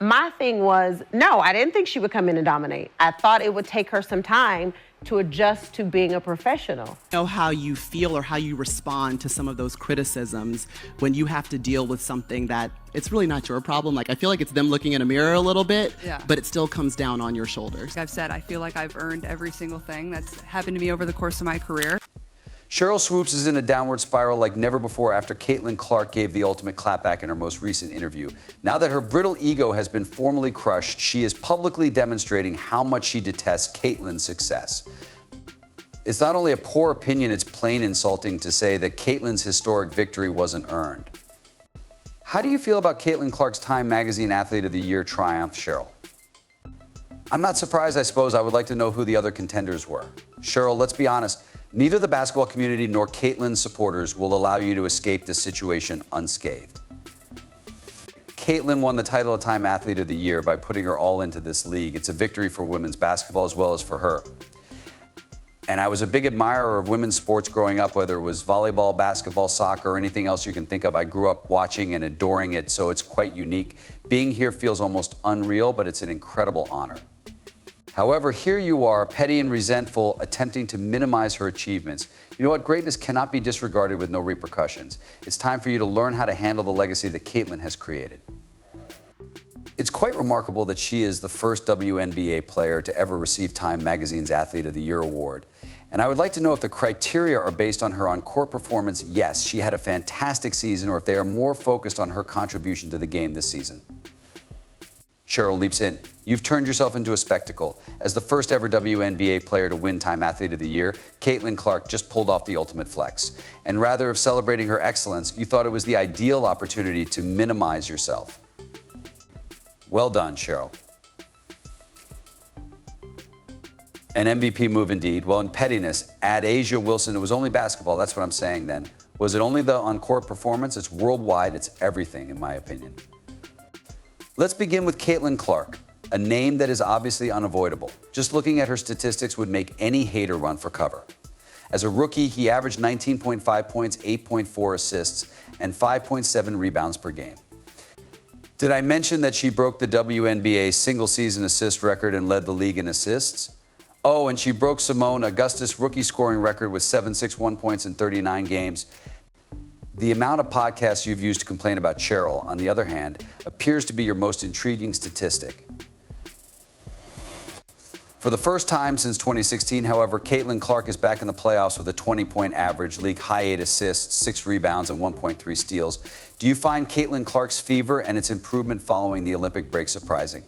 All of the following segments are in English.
My thing was, no, I didn't think she would come in and dominate. I thought it would take her some time to adjust to being a professional. Know how you feel or how you respond to some of those criticisms when you have to deal with something that it's really not your problem. Like, I feel like it's them looking in a mirror a little bit, but it still comes down on your shoulders. Like I've said, I feel like I've earned every single thing that's happened to me over the course of my career. Sheryl Swoopes is in a downward spiral like never before after Caitlin Clark gave the ultimate clapback in her most recent interview. Now that her brittle ego has been formally crushed, she is publicly demonstrating how much she detests Caitlin's success. It's not only a poor opinion, it's plain insulting to say that Caitlin's historic victory wasn't earned. How do you feel about Caitlin Clark's Time Magazine Athlete of the Year triumph, Sheryl? I'm not surprised, I suppose. I would like to know who the other contenders were. Sheryl, let's be honest. Neither the basketball community nor Caitlin's supporters will allow you to escape this situation unscathed. Caitlin won the title of Time Athlete of the Year by putting her all into this league. It's a victory for women's basketball as well as for her. And I was a big admirer of women's sports growing up, whether it was volleyball, basketball, soccer, or anything else you can think of. I grew up watching and adoring it, so it's quite unique. Being here feels almost unreal, but it's an incredible honor. However, here you are, petty and resentful, attempting to minimize her achievements. You know what? Greatness cannot be disregarded with no repercussions. It's time for you to learn how to handle the legacy that Caitlin has created. It's quite remarkable that she is the first WNBA player to ever receive Time Magazine's Athlete of the Year award. And I would like to know if the criteria are based on her on-court performance. Yes, she had a fantastic season, or if they are more focused on her contribution to the game this season. Sheryl leaps in. You've turned yourself into a spectacle. As the first ever WNBA player to win Time Athlete of the Year, Caitlin Clark just pulled off the ultimate flex. And rather of celebrating her excellence, you thought it was the ideal opportunity to minimize yourself. Well done, Sheryl. An MVP move indeed. Well, in pettiness, add Asia Wilson. It was only basketball. That's what I'm saying then. Was it only the on-court performance? It's worldwide. It's everything, in my opinion. Let's begin with Caitlin Clark, a name that is obviously unavoidable. Just looking at her statistics would make any hater run for cover. As a rookie, he averaged 19.5 points, 8.4 assists, and 5.7 rebounds per game. Did I mention that she broke the WNBA single-season assist record and led the league in assists? Oh, and she broke Simone Augustus' rookie scoring record with 761 points in 39 games. The amount of podcasts you've used to complain about Sheryl, on the other hand, appears to be your most intriguing statistic. For the first time since 2016, however, Caitlin Clark is back in the playoffs with a 20-point average, league-high 8 assists, 6 rebounds, and 1.3 steals. Do you find Caitlin Clark's fever and its improvement following the Olympic break surprising?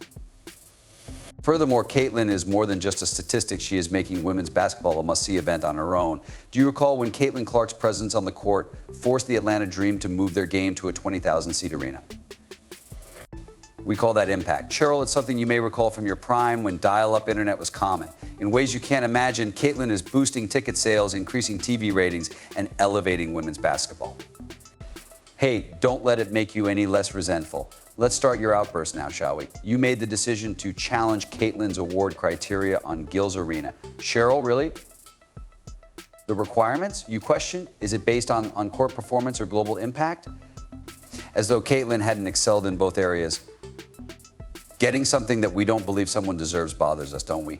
Furthermore, Caitlin is more than just a statistic. She is making women's basketball a must-see event on her own. Do you recall when Caitlin Clark's presence on the court forced the Atlanta Dream to move their game to a 20,000-seat arena? We call that impact. Sheryl, it's something you may recall from your prime when dial-up internet was common. In ways you can't imagine, Caitlin is boosting ticket sales, increasing TV ratings, and elevating women's basketball. Hey, don't let it make you any less resentful. Let's start your outburst now, shall we? You made the decision to challenge Caitlin's award criteria on Gil's Arena. Sheryl, really? The requirements? You question? Is it based on court performance or global impact? As though Caitlin hadn't excelled in both areas. Getting something that we don't believe someone deserves bothers us, don't we?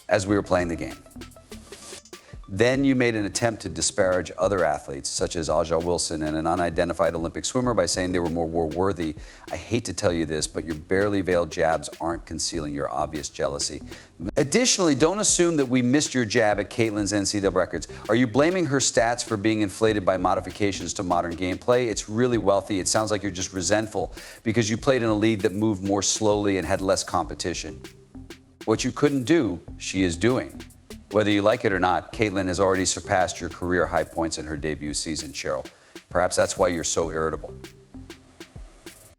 As we were playing the game. Then you made an attempt to disparage other athletes, such as Aja Wilson and an unidentified Olympic swimmer, by saying they were more war-worthy. I hate to tell you this, but your barely veiled jabs aren't concealing your obvious jealousy. Additionally, don't assume that we missed your jab at Caitlin's NCAA records. Are you blaming her stats for being inflated by modifications to modern gameplay? It's really wealthy. It sounds like you're just resentful because you played in a league that moved more slowly and had less competition. What you couldn't do, she is doing. Whether you like it or not, Caitlin has already surpassed your career high points in her debut season, Sheryl. Perhaps that's why you're so irritable.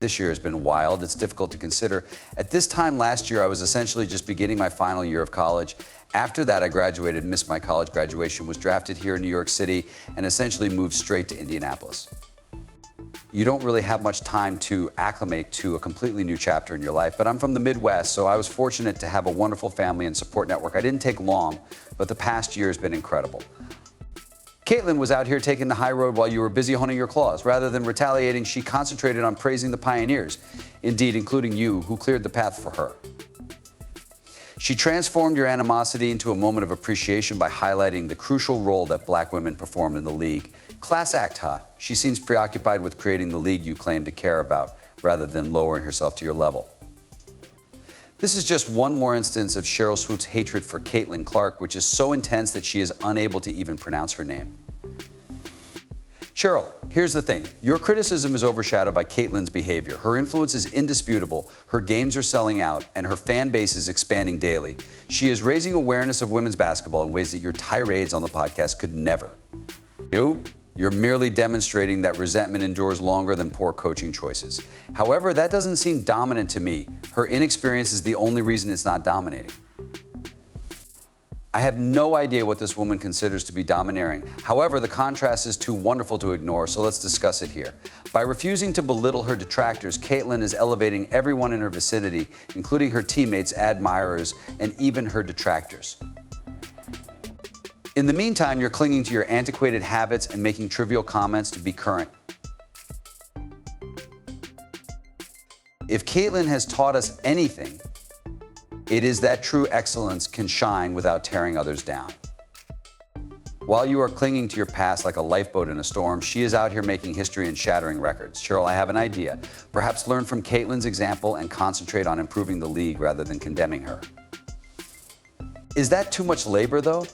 This year has been wild. It's difficult to consider. At this time last year, I was essentially just beginning my final year of college. After that, I graduated, missed my college graduation, was drafted here in New York City, and essentially moved straight to Indianapolis. You don't really have much time to acclimate to a completely new chapter in your life, but I'm from the Midwest, so I was fortunate to have a wonderful family and support network. I didn't take long, but the past year has been incredible. Caitlin was out here taking the high road while you were busy honing your claws. Rather than retaliating, she concentrated on praising the pioneers, indeed, including you, who cleared the path for her. She transformed your animosity into a moment of appreciation by highlighting the crucial role that black women performed in the league. Class act, huh? She seems preoccupied with creating the league you claim to care about, rather than lowering herself to your level. This is just one more instance of Sheryl Swoop's hatred for Caitlin Clark, which is so intense that she is unable to even pronounce her name. Sheryl, here's the thing. Your criticism is overshadowed by Caitlin's behavior. Her influence is indisputable, her games are selling out, and her fan base is expanding daily. She is raising awareness of women's basketball in ways that your tirades on the podcast could never. You're merely demonstrating that resentment endures longer than poor coaching choices. However, that doesn't seem dominant to me. Her inexperience is the only reason it's not dominating. I have no idea what this woman considers to be domineering. However, the contrast is too wonderful to ignore, so let's discuss it here. By refusing to belittle her detractors, Caitlin is elevating everyone in her vicinity, including her teammates, admirers, and even her detractors. In the meantime, you're clinging to your antiquated habits and making trivial comments to be current. If Caitlin has taught us anything, it is that true excellence can shine without tearing others down. While you are clinging to your past like a lifeboat in a storm, she is out here making history and shattering records. Sheryl, I have an idea. Perhaps learn from Caitlin's example and concentrate on improving the league rather than condemning her. Is that too much labor, though?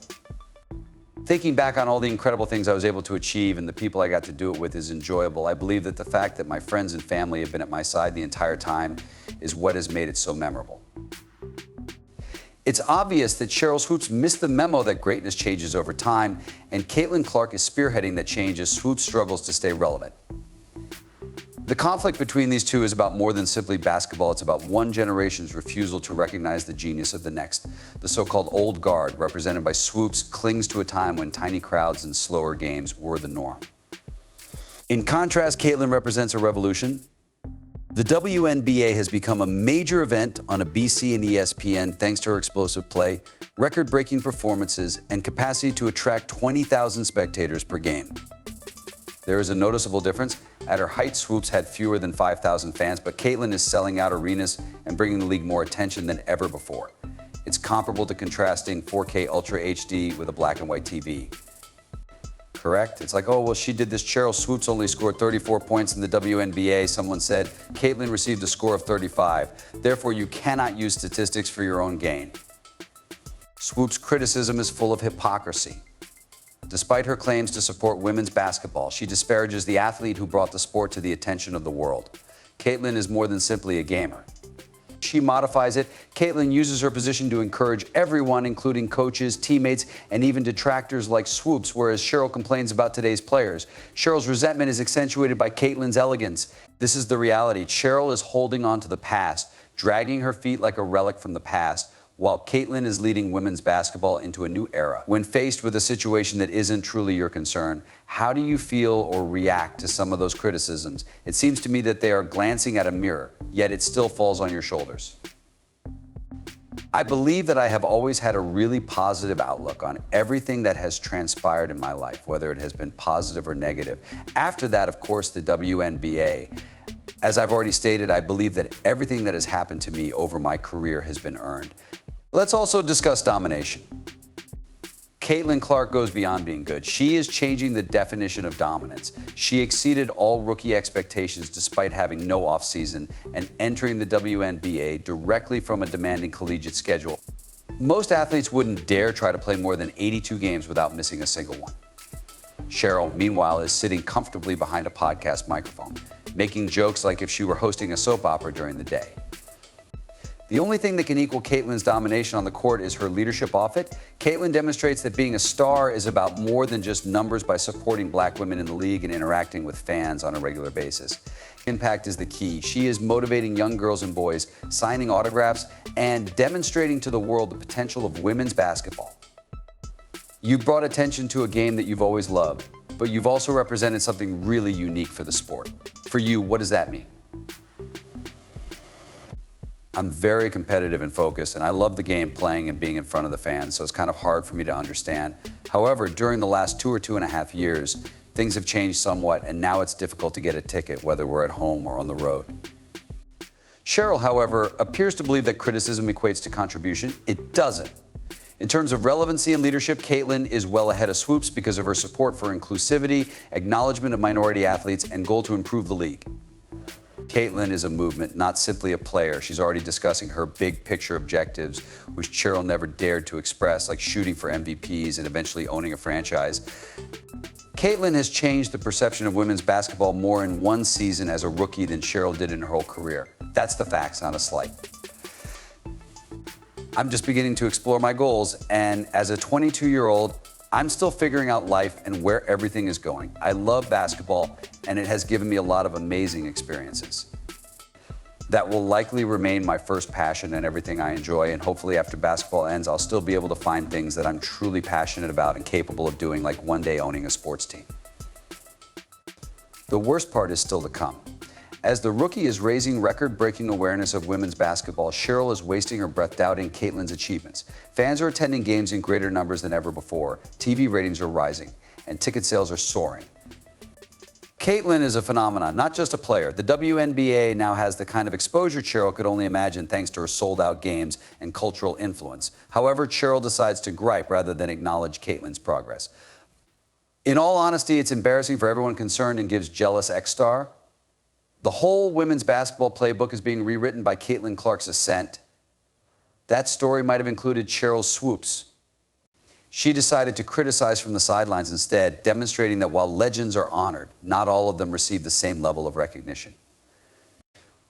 Thinking back on all the incredible things I was able to achieve and the people I got to do it with is enjoyable. I believe that the fact that my friends and family have been at my side the entire time is what has made it so memorable. It's obvious that Sheryl Swoopes missed the memo that greatness changes over time, and Caitlin Clark is spearheading that change as Swoopes struggles to stay relevant. The conflict between these two is about more than simply basketball. It's about one generation's refusal to recognize the genius of the next. The so-called old guard, represented by Swoopes, clings to a time when tiny crowds and slower games were the norm. In contrast, Caitlin represents a revolution. The WNBA has become a major event on a BC and ESPN thanks to her explosive play, record-breaking performances, and capacity to attract 20,000 spectators per game. There is a noticeable difference. At her height, Swoopes had fewer than 5,000 fans, but Caitlin is selling out arenas and bringing the league more attention than ever before. It's comparable to contrasting 4K Ultra HD with a black and white TV. Correct? It's like, oh, well, she did this. Sheryl Swoopes only scored 34 points in the WNBA. Someone said Caitlin received a score of 35. Therefore, you cannot use statistics for your own gain. Swoopes' criticism is full of hypocrisy. Despite her claims to support women's basketball, she disparages the athlete who brought the sport to the attention of the world. Caitlin is more than simply a gamer. She modifies it. Caitlin uses her position to encourage everyone, including coaches, teammates, and even detractors like Swoopes, whereas Sheryl complains about today's players. Sheryl's resentment is accentuated by Caitlin's elegance. This is the reality. Sheryl is holding on to the past, dragging her feet like a relic from the past, while Caitlin is leading women's basketball into a new era. When faced with a situation that isn't truly your concern, how do you feel or react to some of those criticisms? It seems to me that they are glancing at a mirror, yet it still falls on your shoulders. I believe that I have always had a really positive outlook on everything that has transpired in my life, whether it has been positive or negative. After that, of course, the WNBA. As I've already stated, I believe that everything that has happened to me over my career has been earned. Let's also discuss domination. Caitlin Clark goes beyond being good. She is changing the definition of dominance. She exceeded all rookie expectations despite having no offseason and entering the WNBA directly from a demanding collegiate schedule. Most athletes wouldn't dare try to play more than 82 games without missing a single one. Sheryl, meanwhile, is sitting comfortably behind a podcast microphone, making jokes like if she were hosting a soap opera during the day. The only thing that can equal Caitlin's domination on the court is her leadership off it. Caitlin demonstrates that being a star is about more than just numbers by supporting black women in the league and interacting with fans on a regular basis. Impact is the key. She is motivating young girls and boys, signing autographs, and demonstrating to the world the potential of women's basketball. You brought attention to a game that you've always loved, but you've also represented something really unique for the sport. For you, what does that mean? I'm very competitive and focused, and I love the game, playing and being in front of the fans, so it's kind of hard for me to understand However, during the last 2.5 years, things have changed somewhat, and now it's difficult to get a ticket, whether we're at home or on the road. Cheryl, however, appears to believe that criticism equates to contribution. It doesn't. In terms of relevancy and leadership, Caitlin is well ahead of Swoops because of her support for inclusivity, acknowledgement of minority athletes, and goal to improve the league. Caitlin is a movement, not simply a player. She's already discussing her big picture objectives, which Cheryl never dared to express, like shooting for MVPs and eventually owning a franchise. Caitlin has changed the perception of women's basketball more in one season as a rookie than Cheryl did in her whole career. That's the facts, not a slight. I'm just beginning to explore my goals, and as a 22-year-old, I'm still figuring out life and where everything is going. I love basketball, and it has given me a lot of amazing experiences. That will likely remain my first passion and everything I enjoy, and hopefully after basketball ends, I'll still be able to find things that I'm truly passionate about and capable of doing, like one day owning a sports team. The worst part is still to come. As the rookie is raising record-breaking awareness of women's basketball, Cheryl is wasting her breath doubting Caitlin's achievements. Fans are attending games in greater numbers than ever before. TV ratings are rising, and ticket sales are soaring. Caitlin is a phenomenon, not just a player. The WNBA now has the kind of exposure Cheryl could only imagine thanks to her sold-out games and cultural influence. However, Cheryl decides to gripe rather than acknowledge Caitlin's progress. In all honesty, it's embarrassing for everyone concerned and gives jealous X-Star. The whole women's basketball playbook is being rewritten by Caitlin Clark's ascent. That story might have included Cheryl's swoops. She decided to criticize from the sidelines instead, demonstrating that while legends are honored, not all of them receive the same level of recognition.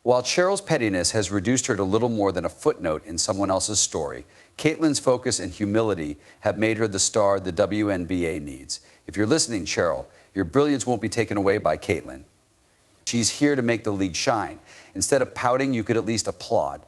While Cheryl's pettiness has reduced her to little more than a footnote in someone else's story, Caitlin's focus and humility have made her the star the WNBA needs. If you're listening, Cheryl, your brilliance won't be taken away by Caitlin. She's here to make the league shine. Instead of pouting, you could at least applaud.